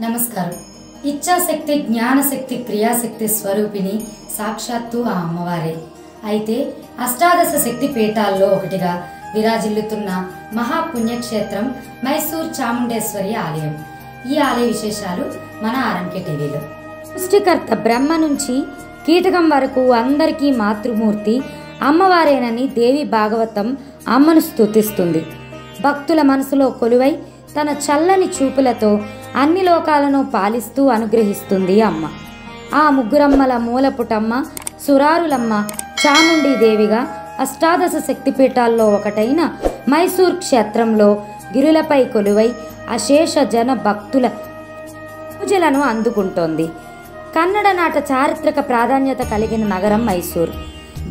నమస్కారం. ఇచ్ఛాశక్తి, జ్ఞానశక్తి, క్రియాశక్తి స్వరూపిణి సాక్షాత్తు ఆ అమ్మవారే. అయితే అష్టాదశ శక్తి పీఠాల్లో ఒకటిగా విరాజిల్లుతున్న మహాపుణ్యక్షేత్రం మైసూర్ చాముండేశ్వరి ఆలయం. ఈ ఆలయ విశేషాలు మన ఆర్ఎంకే టీవీలో. సృష్టికర్త బ్రహ్మ నుంచి కీటకం వరకు అందరికీ మాతృమూర్తి అమ్మవారేనని దేవి భాగవతం అమ్మను స్తుతిస్తుంది. భక్తుల మనసులో కొలువై తన చల్లని చూపులతో అన్ని లోకాలను పాలిస్తూ అనుగ్రహిస్తుంది అమ్మ. ఆ ముగ్గురమ్మల మూలపుటమ్మ సురారులమ్మ చాముండీదేవిగా అష్టాదశ శక్తిపీఠాల్లో ఒకటైన మైసూర్ క్షేత్రంలో గిరులపై కొలువై అశేష జన భక్తుల పూజలను అందుకుంటోంది. కన్నడ నాట చారిత్రక ప్రాధాన్యత కలిగిన నగరం మైసూర్.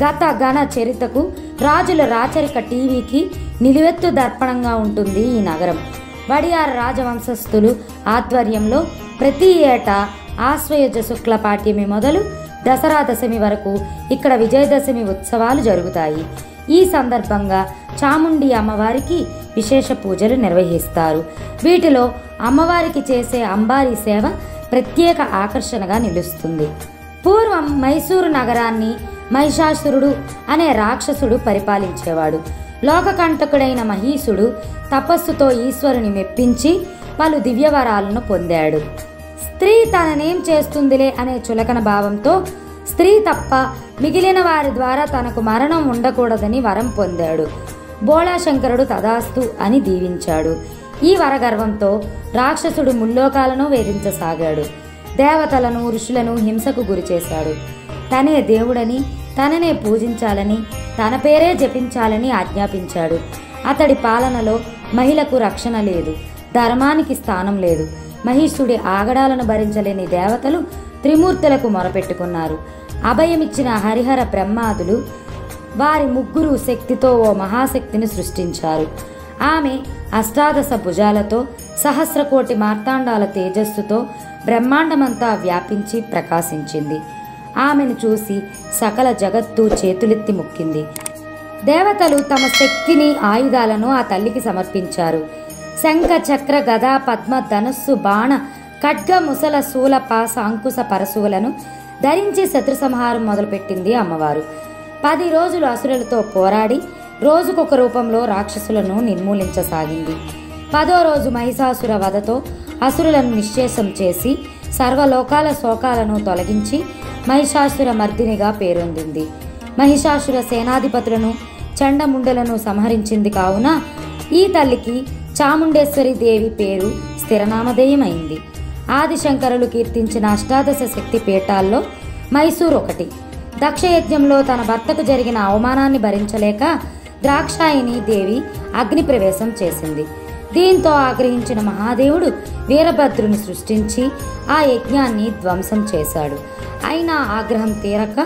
గత గణ చరితకు రాజుల రాచరిక టీవీకి నిలువెత్తు దర్పణంగా ఉంటుంది ఈ నగరం. వడియార్ రాజవంశస్థులు ఆధ్వర్యంలో ప్రతి ఏటా ఆశ్వయుజ శుక్ల పాఠ్యమి మొదలు దసరా దశమి వరకు ఇక్కడ విజయదశమి ఉత్సవాలు జరుగుతాయి. ఈ సందర్భంగా చాముండి అమ్మవారికి విశేష పూజలు నిర్వహిస్తారు. వీటిలో అమ్మవారికి చేసే అంబారీ సేవ ప్రత్యేక ఆకర్షణగా నిలుస్తుంది. పూర్వం మైసూరు నగరాన్ని మహిషాసురుడు అనే రాక్షసుడు పరిపాలించేవాడు. లోకకంటకుడైన మహీసుడు తపస్సుతో ఈశ్వరుని మెప్పించి పలు దివ్యవరాలను పొందాడు. స్త్రీ తననేం చేస్తుందిలే అనే చులకన భావంతో స్త్రీ తప్ప మిగిలిన వారి ద్వారా తనకు మరణం ఉండకూడదని వరం పొందాడు. బోళాశంకరుడు తదాస్తు అని దీవించాడు. ఈ వరగర్వంతో రాక్షసుడు ముల్లోకాలను వేధించసాగాడు. దేవతలను, ఋషులను హింసకు గురిచేశాడు. తనే దేవుడని, తననే పూజించాలని, తన పేరే జపించాలని ఆజ్ఞాపించాడు. అతడి పాలనలో మహిళకు రక్షణ లేదు, ధర్మానికి స్థానం లేదు. మహిషుడి ఆగడాలను భరించలేని దేవతలు త్రిమూర్తులకు మొరపెట్టుకున్నారు. అభయమిచ్చిన హరిహర బ్రహ్మాదులు వారి ముగ్గురు శక్తితో ఓ మహాశక్తిని సృష్టించారు. ఆమె అష్టాదశ భుజాలతో సహస్రకోటి మార్తాండాల తేజస్సుతో బ్రహ్మాండమంతా వ్యాపించి ప్రకాశించింది. ఆమెను చూసి సకల జగత్తు చేతులెత్తి మొక్కింది. దేవతలు తమ శక్తిని, ఆయుధాలను ఆ తల్లికి సమర్పించారు. శంఖ, చక్ర, గద, పద్మ, ధనుస్సు, బాణ, ఖడ్గ, ముసల, శూల, పాస, అంకుశ, పరశువులను ధరించి శత్రు సంహారం మొదలుపెట్టింది అమ్మవారు. 10 రోజులు అసురులతో పోరాడి రోజుకొక రూపంలో రాక్షసులను నిర్మూలించసాగింది. 10వ రోజు మహిషాసుర వధతో అసురులను నిశ్శేషం చేసి సర్వలోకాల శోకాలను తొలగించి మహిషాసుర మర్దినిగా పేరొందింది. మహిషాసుర సేనాధిపతులను, చండముండలను సంహరించింది. కావున ఈ తల్లికి చాముండేశ్వరి దేవి పేరు స్థిరనామధేయమైంది. ఆదిశంకరులు కీర్తించిన అష్టాదశ శక్తి పీఠాల్లో మైసూర్ ఒకటి. దక్షయజ్ఞంలో తన భర్తకు జరిగిన అవమానాన్ని భరించలేక ద్రాక్షాయిని దేవి అగ్ని ప్రవేశం చేసింది. దీంతో ఆగ్రహించిన మహాదేవుడు వీరభద్రుని సృష్టించి ఆ యజ్ఞాన్ని ధ్వంసం చేశాడు. అయినా ఆగ్రహం తీరక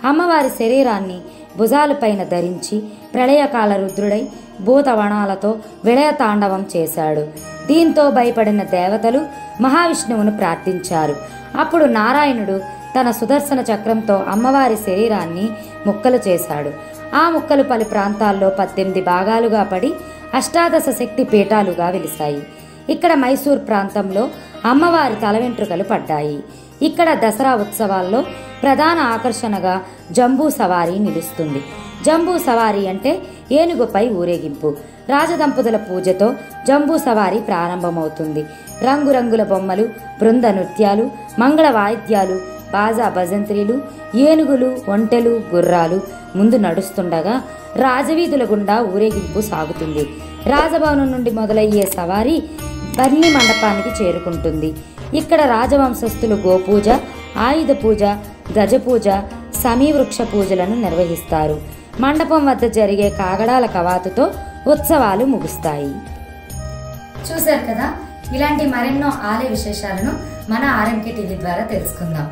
అమ్మవారి శరీరాన్ని భుజాలపైన ధరించి ప్రళయకాల రుద్రుడై భూతవణాలతో విలయ తాండవం చేశాడు. దీంతో భయపడిన దేవతలు మహావిష్ణువును ప్రార్థించారు. అప్పుడు నారాయణుడు తన సుదర్శన చక్రంతో అమ్మవారి శరీరాన్ని ముక్కలు చేశాడు. ఆ ముక్కలు పలు ప్రాంతాల్లో 18 భాగాలుగా పడి అష్టాదశ శక్తి పీఠాలుగా వెలిశాయి. ఇక్కడ మైసూర్ ప్రాంతంలో అమ్మవారి తల వెంట్రుకలు పడ్డాయి. ఇక్కడ దసరా ఉత్సవాల్లో ప్రధాన ఆకర్షణగా జంబూ సవారీ నిలుస్తుంది. జంబూ సవారీ అంటే ఏనుగుపై ఊరేగింపు. రాజదంపతుల పూజతో జంబూ సవారీ ప్రారంభమవుతుంది. రంగురంగుల బొమ్మలు, బృంద నృత్యాలు, మంగళ వాయిద్యాలు, బాజా భజంత్రీలు, ఏనుగులు, ఒంటెలు, గుర్రాలు ముందు నడుస్తుండగా రాజవీధుల గుండా ఊరేగింపు సాగుతుంది. రాజభవనం నుండి మొదలయ్యే సవారీ బర్ని మండపానికి చేరుకుంటుంది. ఇక్కడ రాజవంశస్థులు గోపూజ, ఆయుధ పూజ, గజపూజ, సమీవృక్ష పూజలను నిర్వహిస్తారు. మండపం వద్ద జరిగే కాగడాల కవాతుతో ఉత్సవాలు ముగుస్తాయి. చూశారు కదా, ఇలాంటి మరెన్నో ఆలయ విశేషాలను మన ఆర్ఎంకే టీవీ ద్వారా తెలుసుకుందాం.